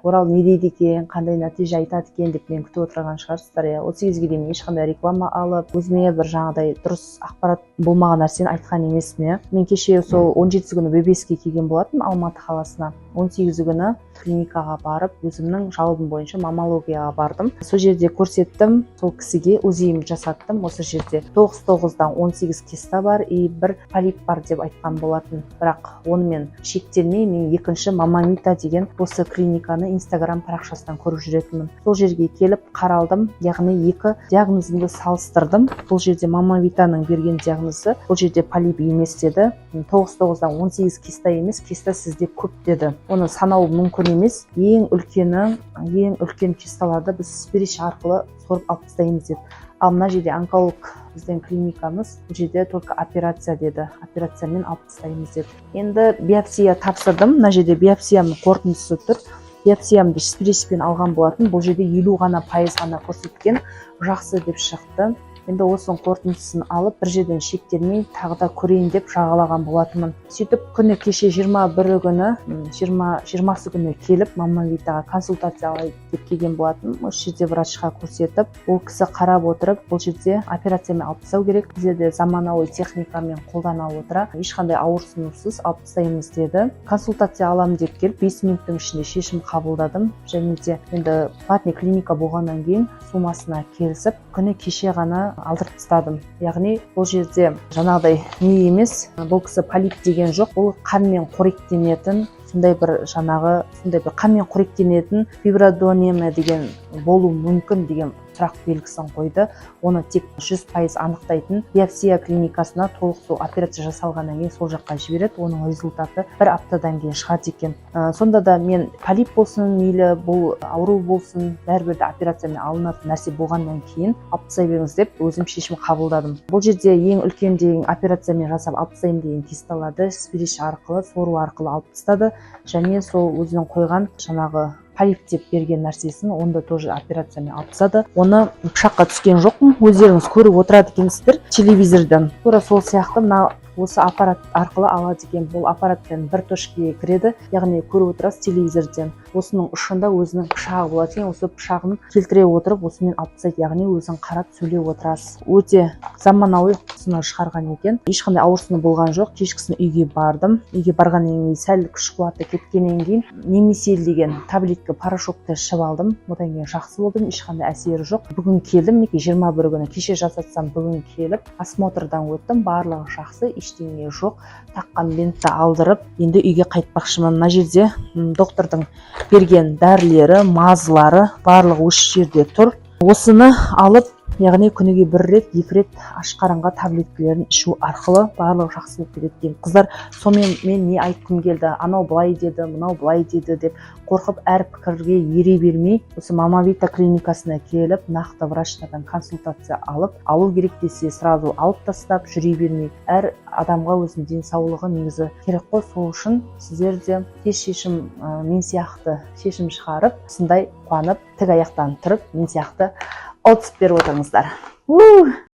Орал не дейді екен, қандай нәтиже айтады екен деп мен күтіп отырған шығарсыздар. 38-ге дейін ешқандай реклама алып, өзіме бір жаңағыдай дұрыс ақпарат болмаған нәрсені айтқан емеспін. Мен кеше сол 17 күні ББС-ке келген болатын Алматы қаласына. 18 күні клиникаға барып, өзімнің жауабым бойынша маммологияға бардым. Сол жерде көрсеттім, сол кісіге УЗИ жасаттым. Осы жерде 99-дан 18 киста бар и бір полип бар деп айтқан болатын. Бірақ онымен шектелмей, мен екінші Маммавита деген осы клиниканы Инстаграм парақшасынан көріп жүретінмін. Сол жерге келіп қаралдым, яғни екі диагнозымды салыстырдым. Бұл жерде Маммавитаның берген диагнозы, бұл жерде полип емес деді. 99-дан 18 киста емес, киста сізде көп деді. Оны санау мүмкін емес. Ең үлкен кисталарды біз спирич арқылы сорып алып тастаймыз деді. Ал мына жерде онколог біздің клиникамыз, бұл жерде только операция деді. Операциямен алып тастаймыз деді. Енді биопсия тапсырдым. Мына жерде биопсияның қорытындысы тұр. Биопсиямды спиричпен алған болатын. Бұл жерде 50% ғана көрсеткен, жақсы деп шықты. Енді осының қорытындысын алып, бір жерден шектелмей, тағы да көрейін деп жағалаған болатынмын. Сөйтіп күні кеше 21 күні, 20 күні келіп, Маммавитаға консультация алайын деп келген болатын. Осы жерде врачқа көрсетіп, ол кісі қарап отырып, бұл жерде операциямен алып тастау керек. Бізде заманауи техникамен қолдана отыра, ешқандай ауырсынусыз алып тастаймыз деді. Консультация аламын деп келіп, 5 минуттың ішінде шешім қабылдадым. Және де енді платный клиника болғаннан кейін суммасына келісіп, күні кеше ғана алдырып тастадым. Яғни бұл жерде жаңағыдай не емес, бұл кісі полип деген жоқ, бұл қанмен қоректенетін, сондай бір қанмен қоректенетін фибродонема деген болу мүмкін деген сұрақ белгісін қойды. Оны тек 100% анықтайтын биопсия клиникасына толық операция жасалғаннан кейін сол жаққа жібереді. Оның результаты 1 аптадан кейін шығады екен. Сонда да мен полип болсын, мейлі бұл ауру болсын, бәрібір де операциямен алынатын нәрсе болғаннан кейін алып тастай беріңіз деп өзім шешім қабылдадым. Бұл жерде ең үлкен деген операциямен жасап алып тастаймын деген кисталарды спирич арқылы, сору арқылы алып тастады. Және сол өзінің қойған жаңағы полип деп берген нәрсесін онда тоже операциямен алып тастады. Оны пышаққа түскен жоқпын. Өздеріңіз көріп отырады екенсіздер телевизордан. Тура сол сияқты осы аппарат арқылы алады екен. Бұл аппараттан бір точкаға кіреді, яғни көріп отырасыз телевизорден. Осының ұшында өзінің пышағы болады екен. Осы пышағын келтіре отырып, осымен алып тастайды, яғни өзің қарап сөйлеп отырасыз. Өте заманауи құсыны шығарған екен. Ешқандай ауырсыны болған жоқ. Кешкісін үйге бардым. Үйге барғаннан кейін сәл күш қуаты кеткеннен кейін Немесел деген таблетка порошокты ішіп алдым. Одан кейін жақсы болдым, ешқандай әсері жоқ. Бүгін келдім, 21 күні кеше жасатсам, бүгін келіп осмотрдан өттім. Барлығы жақсы, ештеңе жоқ. Таққан бентті алдырып, енді үйге қайтпақшымын. Мына жерде доктордың берген дәрілері, мазылары барлығы осы жерде тұр. Осыны алып, яғни күніге 1 рет, 2 рет ашқарынға таблеткаларын ішу арқылы барлығы жақсы болып кетеді екен. Қыздар, сонымен мен не айтқым келді? Анау былай деді, мынау былай деді деп қорқып әр пікірге ере бермей, осы Маммавита клиникасына келіп, нақты врачтардан консультация алу керек десе, сразу алып тастап, жүре бермей. Әр адамға өзінің денсаулығы негізі керек қой. Сол үшін сіздер де тез шешім, мен сияқты шешім шығарып, осындай қуанып, тік аяқтан тұрып, мен сияқты отзыв беріп отырыңыздар.